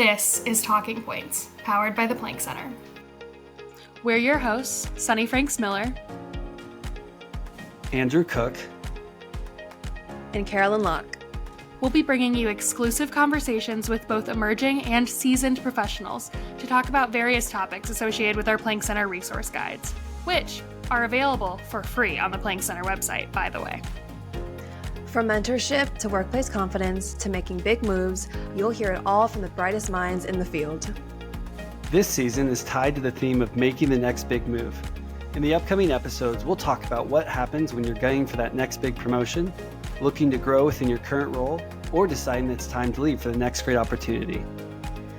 This is Talking Points, powered by the Planck Center. We're your hosts, Sunny Franks Miller, Andrew Cook, and Carolyn Locke. We'll be bringing you exclusive conversations with both emerging and seasoned professionals to talk about various topics associated with our Planck Center resource guides, which are available for free on the Planck Center website, by the way. From mentorship to workplace confidence to making big moves, you'll hear it all from the brightest minds in the field. This season is tied to the theme of making the next big move. In the upcoming episodes, we'll talk about what happens when you're gunning for that next big promotion, looking to grow within your current role, or deciding it's time to leave for the next great opportunity.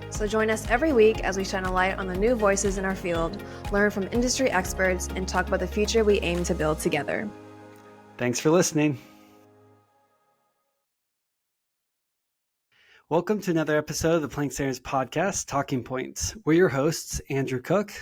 So join us every week as we shine a light on the new voices in our field, learn from industry experts, and talk about the future we aim to build together. Thanks for listening. Welcome to another episode of the Planck Center's podcast, Talking Points. We're your hosts, Andrew Cook.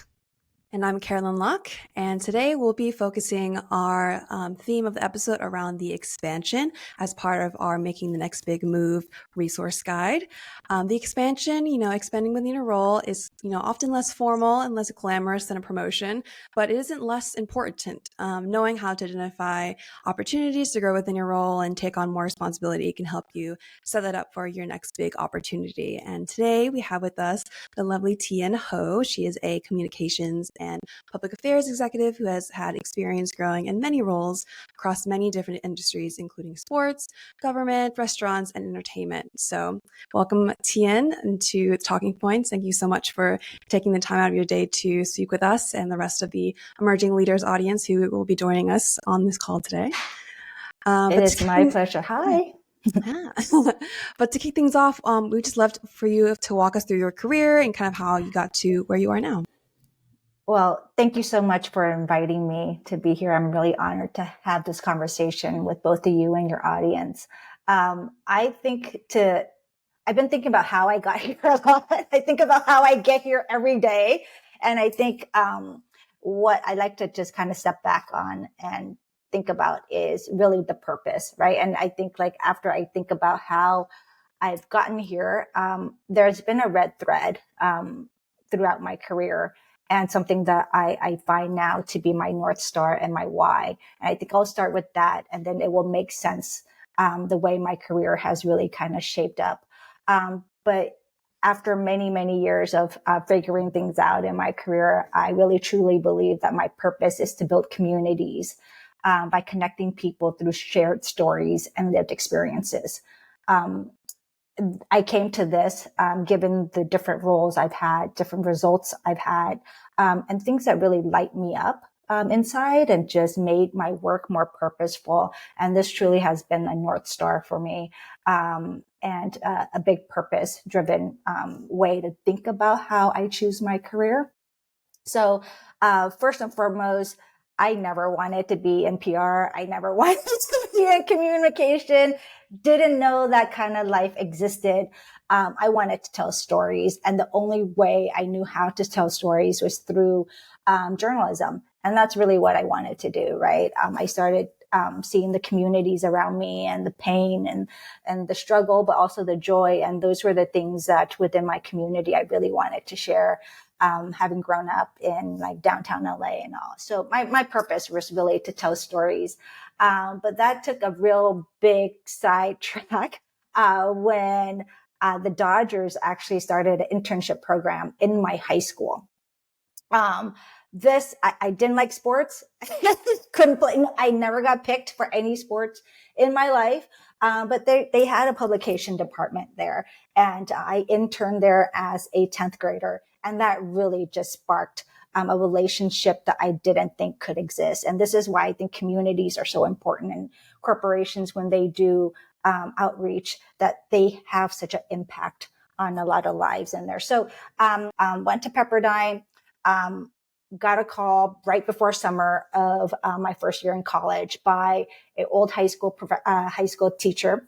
And I'm Carolyn Locke, and today we'll be focusing our theme of the episode around the expansion as part of our Making the Next Big Move resource guide. The expansion, expanding within a role is, often less formal and less glamorous than a promotion, but it isn't less important. Knowing how to identify opportunities to grow within your role and take on more responsibility can help you set that up for your next big opportunity. And today we have with us the lovely Thien Ho. She is a communications and public affairs executive who has had experience growing in many roles across many different industries, including sports, government, restaurants, and entertainment. So welcome, Thien, to Talking Points. Thank you so much for taking the time out of your day to speak with us and the rest of the emerging leaders audience who will be joining us on this call today. It is my pleasure. Hi. But to kick things off, we'd just love for you to walk us through your career and kind of how you got to where you are now. Well, thank you so much for inviting me to be here. I'm really honored to have this conversation with both of you and your audience. I've been thinking about how I got here a lot. I think about how I get here every day. And I think what I like to just kind of step back on and think about is really the purpose, right? And I think after I think about how I've gotten here, there's been a red thread throughout my career. And something that I find now to be my North Star and my why. And I think I'll start with that, and then it will make sense the way my career has really kind of shaped up. But after many, many years of figuring things out in my career, I really truly believe that my purpose is to build communities by connecting people through shared stories and lived experiences. I came to this given the different roles I've had, different results I've had, and things that really light me up inside and just made my work more purposeful. And this truly has been a North Star for me and a big purpose-driven way to think about how I choose my career. So first and foremost, I never wanted to be in PR. I never wanted to be in communication. Didn't know that kind of life existed. I wanted to tell stories. And the only way I knew how to tell stories was through journalism. And that's really what I wanted to do, right? I started seeing the communities around me and the pain and the struggle, but also the joy. And those were the things that within my community I really wanted to share. Having grown up in downtown LA and all. So my purpose was really to tell stories. But that took a real big sidetrack when the Dodgers actually started an internship program in my high school. I didn't like sports. Couldn't play. I never got picked for any sports in my life. But they had a publication department there, and I interned there as a 10th grader. And that really just sparked a relationship that I didn't think could exist. And this is why I think communities are so important, and corporations, when they do outreach, that they have such an impact on a lot of lives in there. So went to Pepperdine, got a call right before summer of my first year in college by an old high school teacher.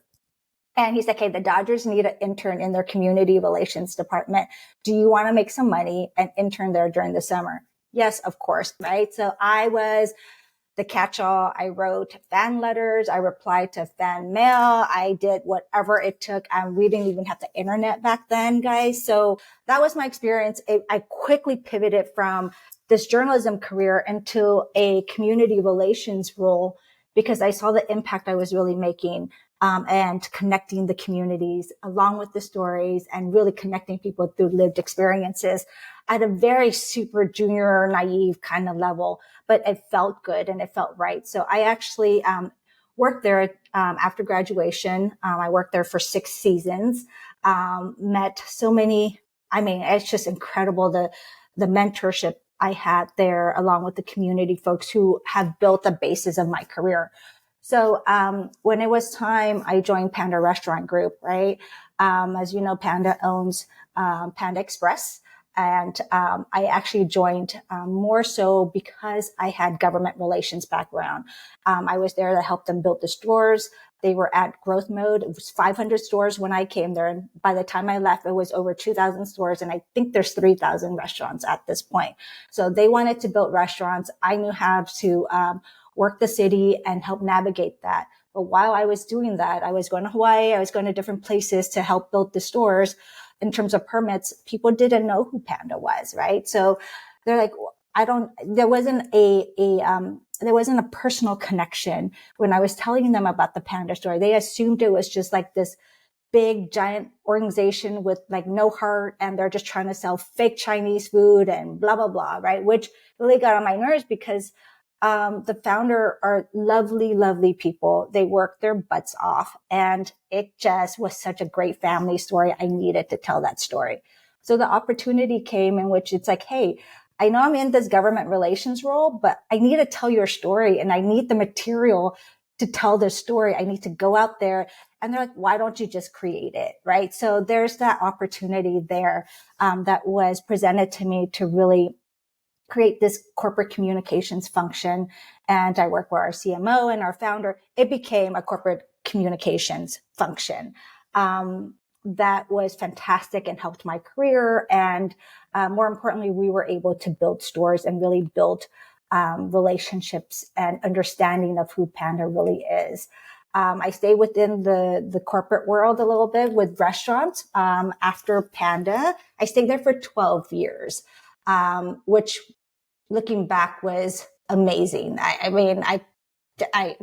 And he said, okay, the Dodgers need an intern in their community relations department. Do you want to make some money and intern there during the summer? Yes, of course, right? So I was the catch-all. I wrote fan letters. I replied to fan mail. I did whatever it took. We didn't even have the internet back then, guys. So that was my experience. I quickly pivoted from this journalism career into a community relations role because I saw the impact I was really making, and connecting the communities along with the stories and really connecting people through lived experiences at a very super junior, naive kind of level. But it felt good and it felt right. So I actually worked there after graduation. I worked there for 6 seasons, met so many. I mean, it's just incredible the mentorship I had there, along with the community folks who have built the basis of my career. So when it was time, I joined Panda Restaurant Group, right? As you know, Panda owns Panda Express. And I actually joined more so because I had government relations background. I was there to help them build the stores. They were at growth mode. It was 500 stores when I came there. And by the time I left, it was over 2,000 stores. And I think there's 3,000 restaurants at this point. So they wanted to build restaurants. I knew how to work the city and help navigate that. But while I was doing that, I was going to Hawaii. I was going to different places to help build the stores. In terms of permits, people didn't know who Panda was, right? So they're like, there wasn't a personal connection when I was telling them about the Panda story. They assumed it was just like this big giant organization with like no heart, and they're just trying to sell fake Chinese food and blah, blah, blah, right? Which really got on my nerves because the founder are lovely, lovely people. They work their butts off, and it just was such a great family story. I needed to tell that story. So the opportunity came in which it's like, hey, I know I'm in this government relations role, but I need to tell your story and I need the material to tell this story. I need to go out there. And they're like, why don't you just create it? Right. So there's that opportunity there, that was presented to me to really create this corporate communications function. And I work with our CMO and our founder. It became a corporate communications function. That was fantastic and helped my career. And more importantly, we were able to build stores and really build relationships and understanding of who Panda really is. I stayed within the corporate world a little bit with restaurants. After Panda, I stayed there for 12 years, which looking back was amazing. I mean, I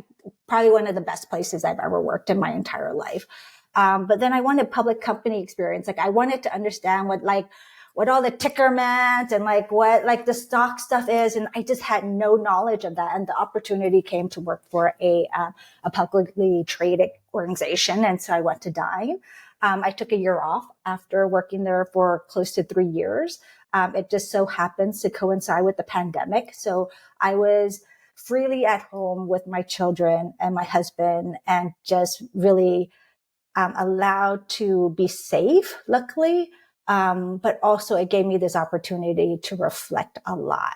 probably one of the best places I've ever worked in my entire life. But then I wanted public company experience. Like I wanted to understand what all the ticker meant and what the stock stuff is. And I just had no knowledge of that. And the opportunity came to work for a publicly traded organization. And so I went to Dine. I took a year off after working there for close to 3 years. It just so happens to coincide with the pandemic. So I was freely at home with my children and my husband and just really allowed to be safe, luckily. But also it gave me this opportunity to reflect a lot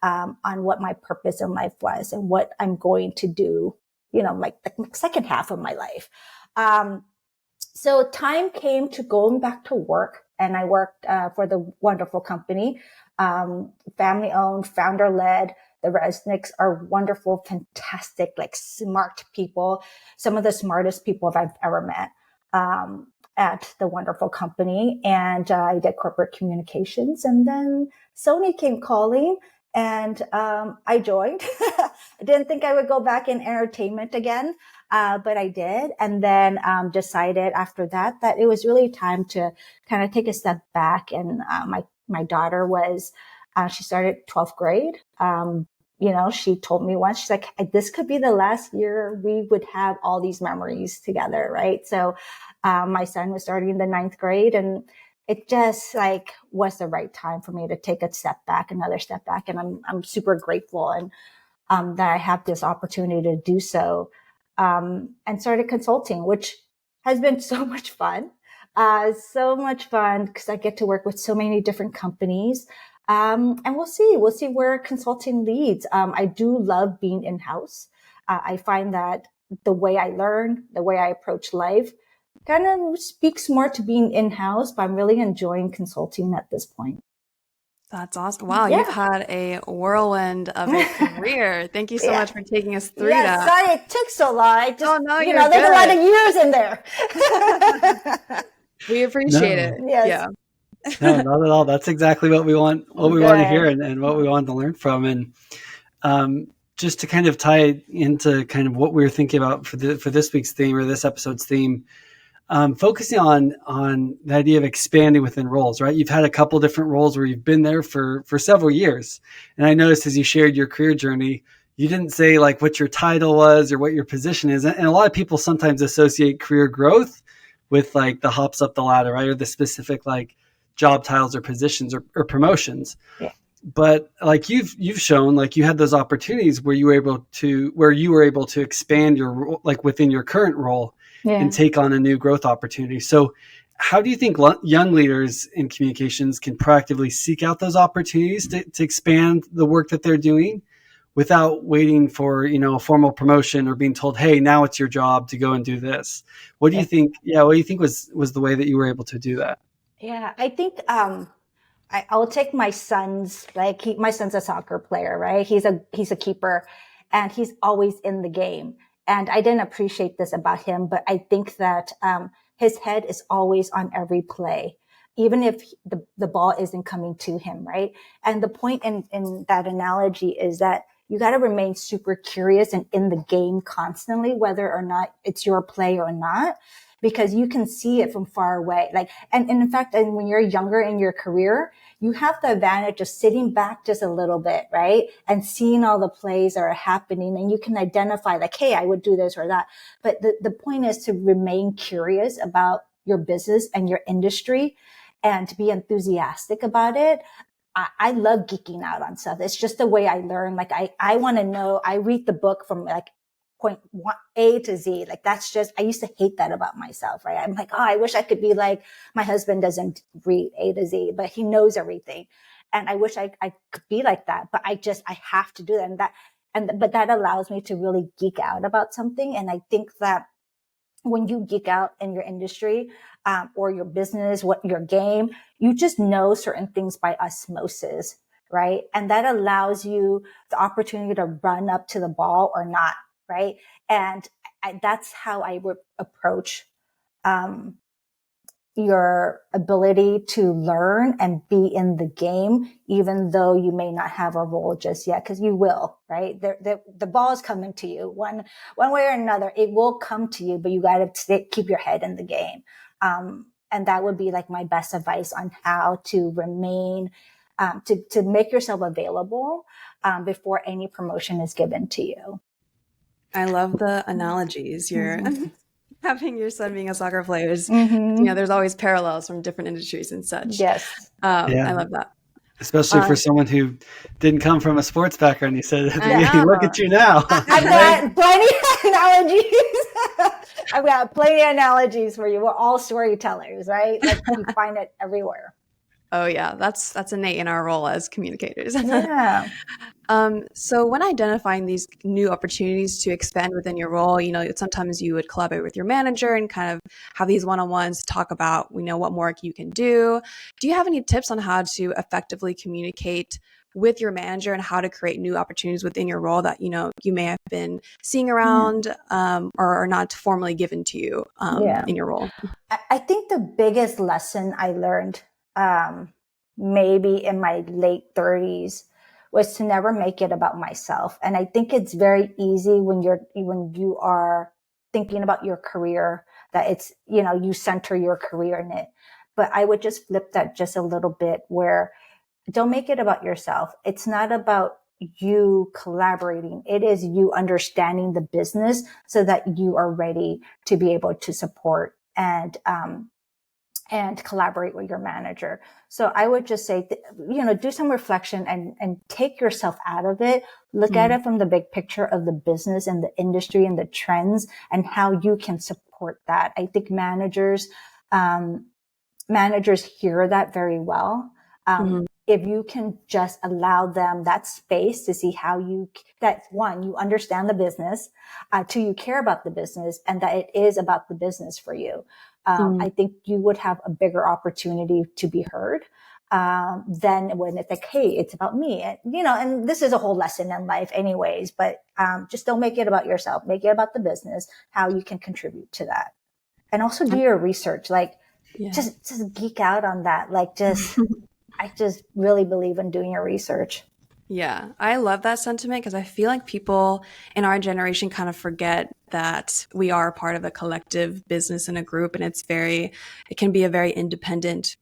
on what my purpose in life was and what I'm going to do, like the second half of my life. So time came to going back to work, and I worked for the wonderful company, family owned, founder led. The Resnicks are wonderful, fantastic, smart people, some of the smartest people I've ever met at the wonderful company. And I did corporate communications, and then Sony came calling. And I joined. I didn't think I would go back in entertainment again, but I did. And then decided after that it was really time to kind of take a step back. And my daughter was, she started 12th grade. She told me once, she's like, this could be the last year we would have all these memories together, right? So my son was starting the 9th grade, and it just was the right time for me to take another step back. And I'm super grateful and that I have this opportunity to do so, and started consulting, which has been so much fun. So much fun because I get to work with so many different companies. And we'll see where consulting leads. I do love being in-house. I find that the way I learn, the way I approach life kind of speaks more to being in-house, but I'm really enjoying consulting at this point. That's awesome. Wow, Yeah. you've had a whirlwind of a career. Thank you so Yeah. much for taking us through Yeah, that. sorry it took so long. I just, Oh, no, you you're know, there's a lot good. of years in there. We appreciate it. No, Yes. Yeah. no, not at all. That's exactly what we want. What we want to hear, Good. and what we want to learn from. And um, just to kind of tie it into kind of what we were thinking about for this week's theme, or this episode's theme, focusing on the idea of expanding within roles. Right, you've had a couple different roles where you've been there for several years, and I noticed as you shared your career journey, you didn't say like what your title was or what your position is, and a lot of people sometimes associate career growth with like the hops up the ladder, right, or the specific like job titles or positions or promotions. Yeah. But like you've shown, like you had those opportunities where you were able to expand your role, like within your current role, Yeah. and take on a new growth opportunity. So how do you think young leaders in communications can proactively seek out those opportunities to expand the work that they're doing without waiting for, a formal promotion or being told, hey, now it's your job to go and do this? What do you think? Yeah. What do you think was the way that you were able to do that? Yeah, I think I'll take my son's, like my son's a soccer player, right? He's a keeper, and he's always in the game. And I didn't appreciate this about him, but I think that his head is always on every play, even if the ball isn't coming to him, right? And the point in that analogy is that you got to remain super curious and in the game constantly, whether or not it's your play or not, because you can see it from far away. Like, and in fact, and when you're younger in your career, you have the advantage of sitting back just a little bit, right? And seeing all the plays that are happening, and you can identify like, hey, I would do this or that. But the point is to remain curious about your business and your industry and to be enthusiastic about it. I love geeking out on stuff. It's just the way I learn. Like I want to know, I read the book from like point one, A to Z. Like that's just, I used to hate that about myself, right? I'm like, oh, I wish I could be like, my husband doesn't read A to Z, but he knows everything. And I wish I could be like that, but I have to do that. But that allows me to really geek out about something. And I think that when you geek out in your industry, or your business, what your game, you just know certain things by osmosis, right? And that allows you the opportunity to run up to the ball or not, right? And that's how I would approach your ability to learn and be in the game, even though you may not have a role just yet, because you will, right? The ball is coming to you one way or another. It will come to you, but you got to keep your head in the game. And that would be like my best advice on how to remain, to make yourself available before any promotion is given to you. I love the analogies. You're having your son being a soccer player is, there's always parallels from different industries and such. Yes. I love that. Especially for someone who didn't come from a sports background. You said, Yeah. look at you now. I've got plenty of analogies. I've got plenty of analogies for you. We're all storytellers, right? Like you find it everywhere. Oh yeah, that's innate in our role as communicators. Yeah. So when identifying these new opportunities to expand within your role, sometimes you would collaborate with your manager and kind of have these one-on-ones, talk about, what more you can do. Do you have any tips on how to effectively communicate with your manager and how to create new opportunities within your role that, you may have been seeing around or are not formally given to you in your role? I think the biggest lesson I learned maybe in my late 30s was to never make it about myself. And I think it's very easy when you are thinking about your career that it's, you center your career in it. But I would just flip that just a little bit where don't make it about yourself. It's not about you collaborating. It is you understanding the business so that you are ready to be able to support and collaborate with your manager. So I would just say, do some reflection and take yourself out of it. Look at it from the big picture of the business and the industry and the trends and how you can support that. I think managers hear that very well. If you can just allow them that space to see how you understand the business, two, you care about the business and that it is about the business for you. I think you would have a bigger opportunity to be heard. Then when it's like, hey, it's about me, and, and this is a whole lesson in life anyways, but just don't make it about yourself. Make it about the business, how you can contribute to that. And also do your research, like just geek out on that. Like I just really believe in doing your research. Yeah, I love that sentiment because I feel like people in our generation kind of forget that we are part of a collective business and a group, and it can be a very independent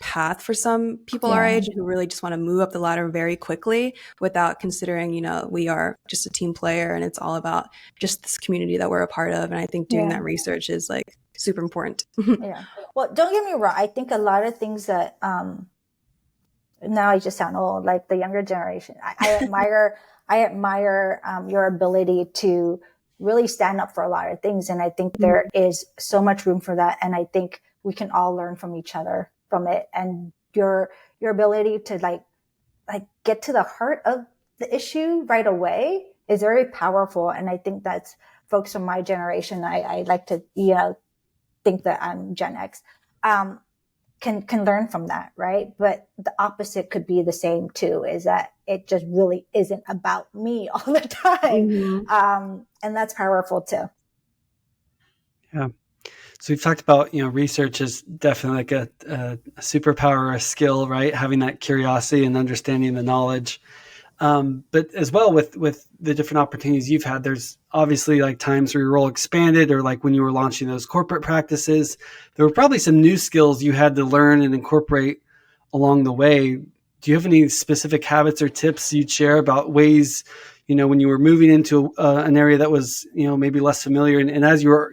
path for some people our age who really just want to move up the ladder very quickly without considering, we are just a team player and it's all about just this community that we're a part of. And I think doing that research is like super important. Yeah. Well, don't get me wrong. I think a lot of things that, now I just sound old, like the younger generation. I admire your ability to really stand up for a lot of things. And I think there is so much room for that. And I think we can all learn from each other from it. And your ability to like get to the heart of the issue right away is very powerful. And I think that's folks from my generation. I like to, think that I'm Gen X. Can learn from that, right? But the opposite could be the same too, is that it just really isn't about me all the time. And that's powerful too. Yeah. So we've talked about, research is definitely like a superpower, a skill, right? Having that curiosity and understanding the knowledge. But as well with the different opportunities you've had, there's obviously like times where your role expanded, or like when you were launching those corporate practices, there were probably some new skills you had to learn and incorporate along the way. Do you have any specific habits or tips you'd share about ways, when you were moving into an area that was, maybe less familiar, and as you were,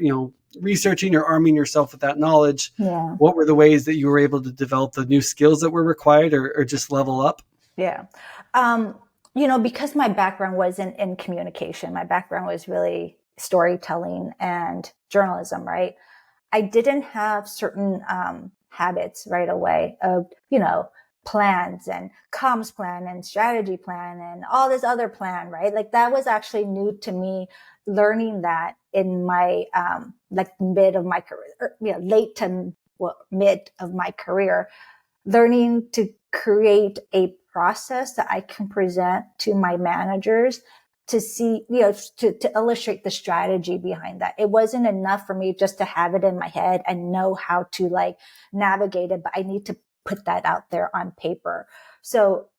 researching or arming yourself with that knowledge, what were the ways that you were able to develop the new skills that were required or just level up? Yeah. Because my background wasn't in communication, my background was really storytelling and journalism, right? I didn't have certain habits right away of, plans and comms plan and strategy plan and all this other plan, right? Like that was actually new to me, learning that in my mid of my career, late to mid of my career, learning to create a process that I can present to my managers to see, to illustrate the strategy behind that. It wasn't enough for me just to have it in my head and know how to like navigate it, but I need to put that out there on paper. So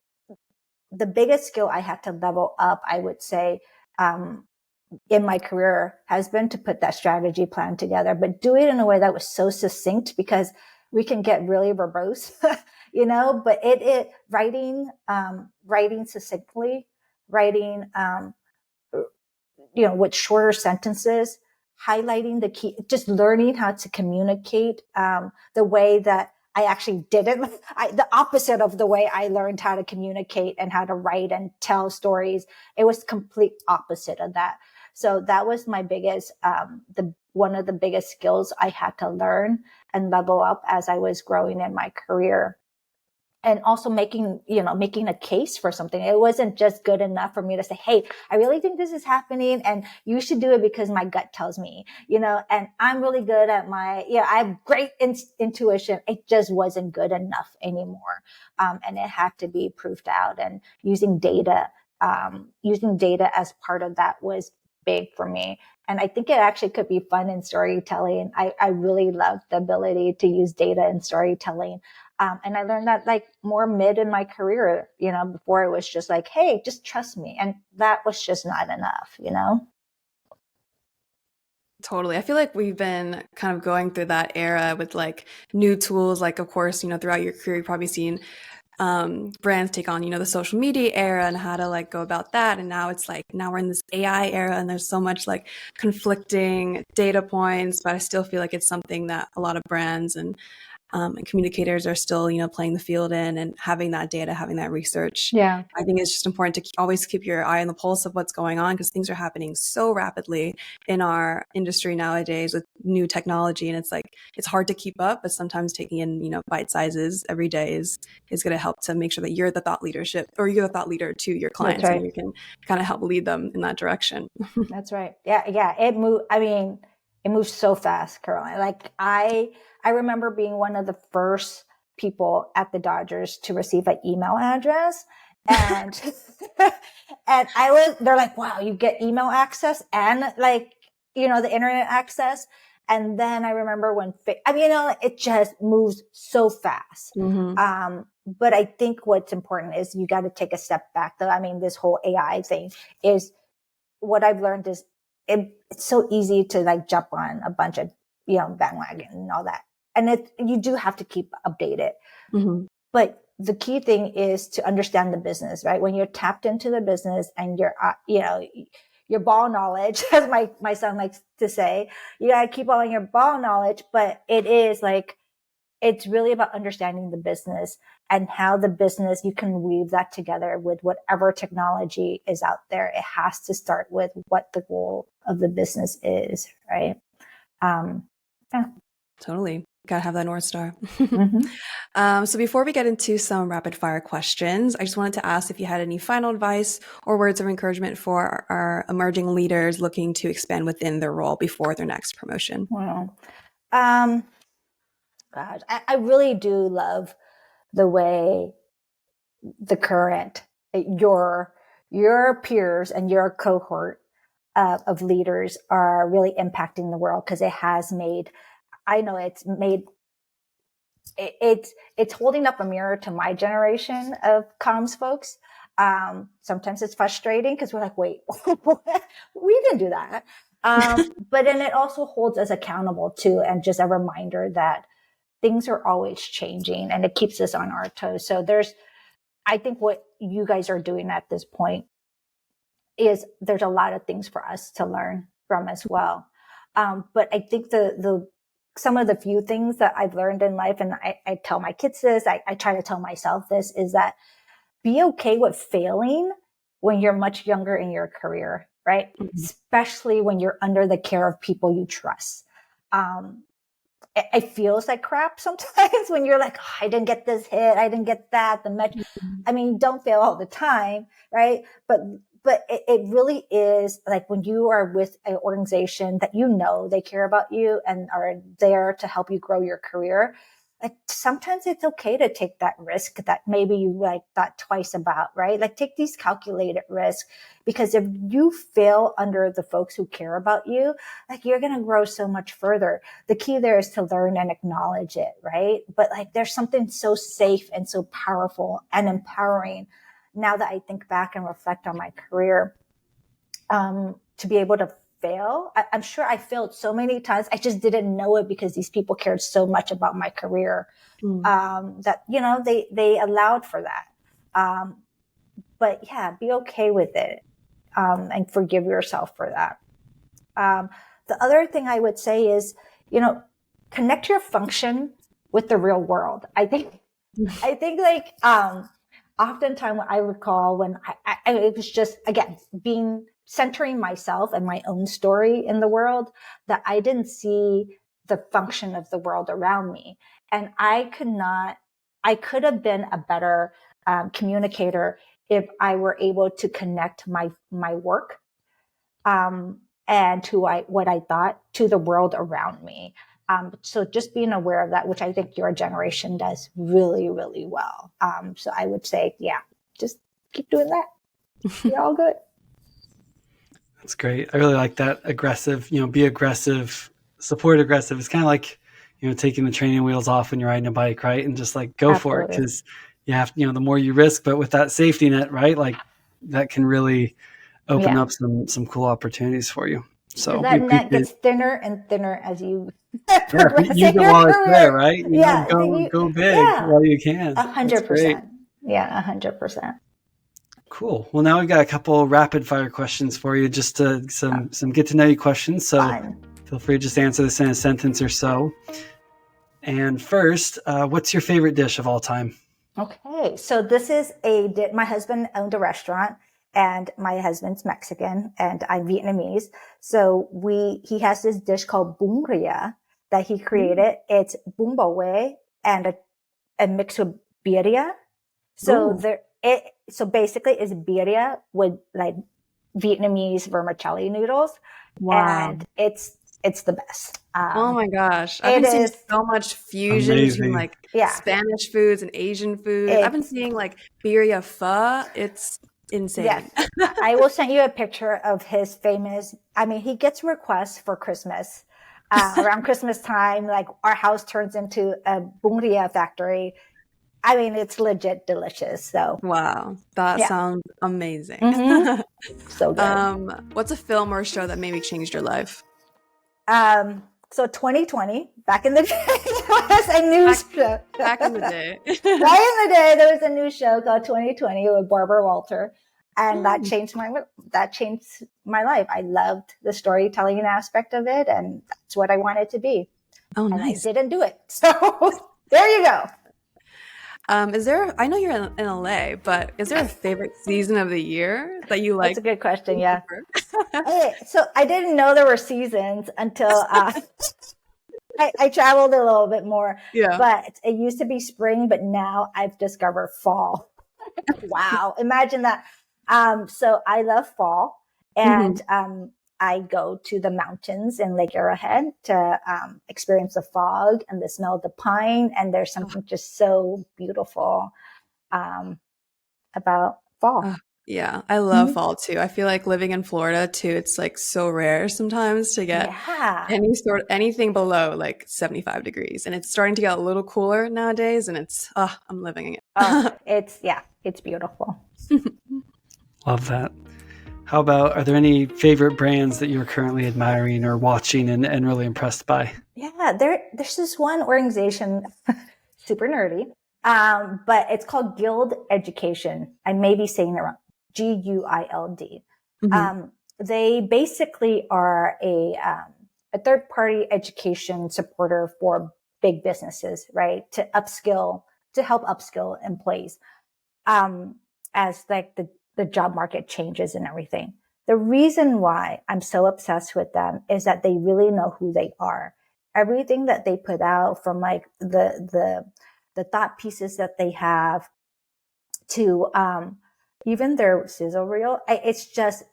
the biggest skill I had to level up, I would say, in my career has been to put that strategy plan together, but do it in a way that was so succinct, because we can get really verbose, but writing succinctly, writing, with shorter sentences, highlighting the key, just learning how to communicate, the way that I actually didn't, the opposite of the way I learned how to communicate and how to write and tell stories. It was complete opposite of that. So that was my biggest, one of the biggest skills I had to learn and level up as I was growing in my career. And also making a case for something. It wasn't just good enough for me to say, hey, I really think this is happening and you should do it because my gut tells me, and I'm really good at I have great intuition. It just wasn't good enough anymore. And it had to be proved out, and using data as part of that was big for me. And I think it actually could be fun in storytelling. I really love the ability to use data in storytelling. And I learned that like more mid in my career, before it was just like, hey, just trust me. And that was just not enough, Totally. I feel like we've been kind of going through that era with like new tools. Like, of course, throughout your career, you've probably seen brands take on, the social media era and how to like go about that. And now it's like, now we're in this AI era and there's so much like conflicting data points, but I still feel like it's something that a lot of brands and communicators are still, playing the field in, and having that data, having that research. Yeah. I think it's just important to always keep your eye on the pulse of what's going on, because things are happening so rapidly in our industry nowadays with new technology. And it's like, it's hard to keep up, but sometimes taking in, bite sizes every day is going to help to make sure that you're the thought leader to your clients. That's right. And you can kind of help lead them in that direction. That's right. Yeah. It moves so fast, Carolyn. Like I remember being one of the first people at the Dodgers to receive an email address. And, and they're like, wow, you get email access and like, you know, the internet access. And then I remember when, it just moves so fast. Mm-hmm. But I think what's important is you got to take a step back though. I mean, this whole AI thing is what I've learned is it's so easy to like jump on a bunch of, you know, bandwagon and all that. And you do have to keep updated. Mm-hmm. But the key thing is to understand the business, right? When you're tapped into the business and you're, your ball knowledge, as my son likes to say, you got to keep all your ball knowledge, but it's really about understanding the business and how the business, you can weave that together with whatever technology is out there. It has to start with what the goal of the business is, right? Yeah. Totally. Gotta have that North Star. Mm-hmm. So before we get into some rapid fire questions, I just wanted to ask if you had any final advice or words of encouragement for our emerging leaders looking to expand within their role before their next promotion. Wow. Gosh, I really do love the way the current, your peers and your cohort of leaders are really impacting the world, because it's holding up a mirror to my generation of comms folks. Sometimes it's frustrating because we're like, wait, we didn't do that. But then it also holds us accountable too, and just a reminder that things are always changing, and it keeps us on our toes. So I think what you guys are doing at this point is there's a lot of things for us to learn from as well. But I think some of the few things that I've learned in life, and I tell my kids this, I try to tell myself this, is that be okay with failing when you're much younger in your career, right? Mm-hmm. Especially when you're under the care of people you trust. It feels like crap sometimes when you're like, oh, I didn't get this hit, I didn't get that. I mean, don't fail all the time, right? But it really is like when you are with an organization that you know they care about you and are there to help you grow your career. Like sometimes it's okay to take that risk that maybe you like thought twice about, right? Like take these calculated risks, because if you fail under the folks who care about you, like you're going to grow so much further. The key there is to learn and acknowledge it, right? But like there's something so safe and so powerful and empowering now that I think back and reflect on my career, to be able to fail. I'm sure I failed so many times. I just didn't know it because these people cared so much about my career, that, you know, they allowed for that. But yeah, be okay with it, and forgive yourself for that. The other thing I would say is, you know, connect your function with the real world. I think like, oftentimes I recall when it was just, again, centering myself and my own story in the world, that I didn't see the function of the world around me. And I could have been a better communicator if I were able to connect my work, and to what I thought to the world around me. So just being aware of that, which I think your generation does really, really well. So I would say, yeah, just keep doing that. You're all good. That's great. I really like that. Aggressive, be aggressive, support aggressive. It's kind of like, taking the training wheels off when you're riding a bike, right? And just like go for it, because you have, the more you risk, but with that safety net, right? Like that can really open up some cool opportunities for you. So that net gets thinner and thinner as you progress in your career. There, right? Go big while you can. 100%. Yeah, 100%. Cool. Well, now we've got a couple rapid fire questions for you, just some get to know you questions. So feel free to just answer this in a sentence or so. And first, what's your favorite dish of all time? Okay, so this is my husband owned a restaurant, and my husband's Mexican and I'm Vietnamese. So he has this dish called bún ria that he created. It's bún bò Huế and a mix with birria. So so basically it's birria with like Vietnamese vermicelli noodles. Wow. And it's the best. Oh my gosh. I've It been seeing is, so much fusion between Amazing. like yeah, Spanish foods and Asian foods. I've been it's, seeing like birria pho. It's yes. insane. I will send you a picture of his famous, I mean, he gets requests for Christmas. Around Christmas time, like our house turns into a birria factory. I mean, it's legit delicious. So, Wow. That yeah. sounds amazing. Mm-hmm. So good. What's a film or show that maybe changed your life? So 2020, back in the day, there was a new show. Back in the day. Back in the day, there was a new show called 2020 with Barbara Walter, and that changed my life. I loved the storytelling aspect of it, and that's what I wanted to be. Oh, And nice. I didn't do it. So there you go. I know you're in LA, but is there a favorite season of the year that you like? That's a good question. Yeah. Okay, so I didn't know there were seasons until I traveled a little bit more. Yeah. But it used to be spring, but now I've discovered fall. Wow. Imagine that. So I love fall, and I go to the mountains in Lake Arrowhead to experience the fog and the smell of the pine. And there's something just so beautiful about fall. Yeah, I love fall too. I feel like living in Florida too, it's like so rare sometimes to get anything below like 75 degrees. And it's starting to get a little cooler nowadays, and it's I'm living it. It's beautiful. Love that. How about, are there any favorite brands that you're currently admiring or watching and really impressed by? Yeah, there's this one organization, super nerdy, but it's called Guild Education. I may be saying it wrong. GUILD. They basically are a third-party education supporter for big businesses, right? To help upskill employees, as like the job market changes and everything. The reason why I'm so obsessed with them is that they really know who they are. Everything that they put out, from like the thought pieces that they have to even their sizzle reel,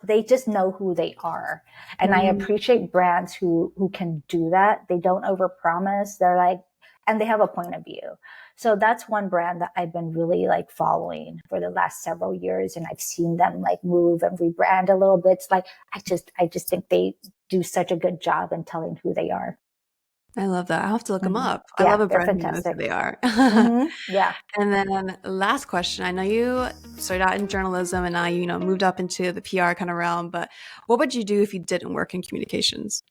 they just know who they are. And I appreciate brands who can do that. They don't overpromise. They're like, and they have a point of view. So that's one brand that I've been really like following for the last several years. And I've seen them like move and rebrand a little bit. It's like, I just think they do such a good job in telling who they are. I love that. I'll have to look them up. Yeah, I love a they're brand who knows who fantastic. they are. Yeah. And then last question. I know you started out in journalism and now you moved up into the PR kind of realm, but what would you do if you didn't work in communications?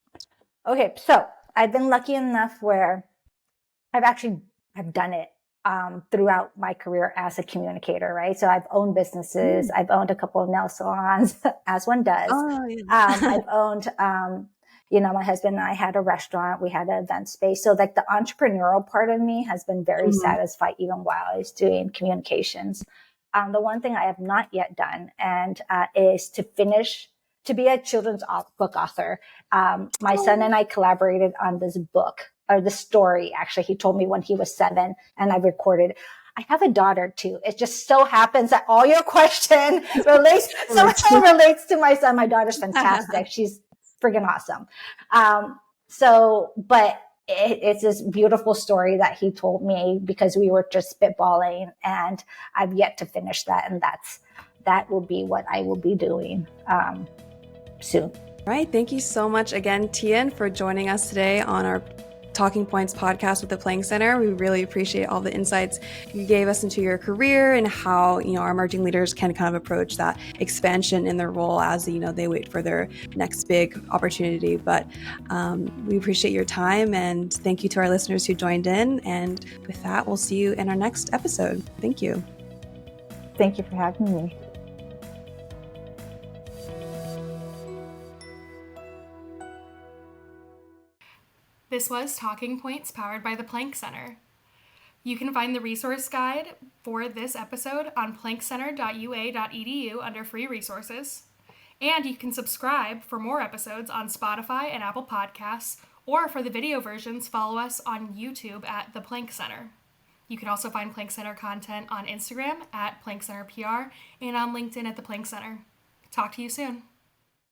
Okay, so I've been lucky enough where I've done it throughout my career as a communicator, right? So I've owned businesses. I've owned a couple of nail salons, as one does. Oh, yeah. I've owned, my husband and I had a restaurant. We had an event space. So like the entrepreneurial part of me has been very satisfied even while I was doing communications. The one thing I have not yet done is to be a children's book author. My son and I collaborated on this book, or the story. Actually, he told me when he was 7, and I recorded. I have a daughter too. It just so happens that all your question somehow relates to my son. My daughter's fantastic. She's friggin' awesome. But it's this beautiful story that he told me because we were just spitballing, and I've yet to finish that. And that will be what I will be doing soon. All right. Thank you so much again, Thien, for joining us today on our Talking Points podcast with the Planck Center. We really appreciate all the insights you gave us into your career and how, our emerging leaders can kind of approach that expansion in their role as, they wait for their next big opportunity. But we appreciate your time, and thank you to our listeners who joined in. And with that, we'll see you in our next episode. Thank you. Thank you for having me. This was Talking Points powered by the Planck Center. You can find the resource guide for this episode on planckcenter.ua.edu under free resources. And you can subscribe for more episodes on Spotify and Apple Podcasts, or for the video versions, follow us on YouTube at the Planck Center. You can also find Planck Center content on Instagram at Planck Center PR and on LinkedIn at the Planck Center. Talk to you soon.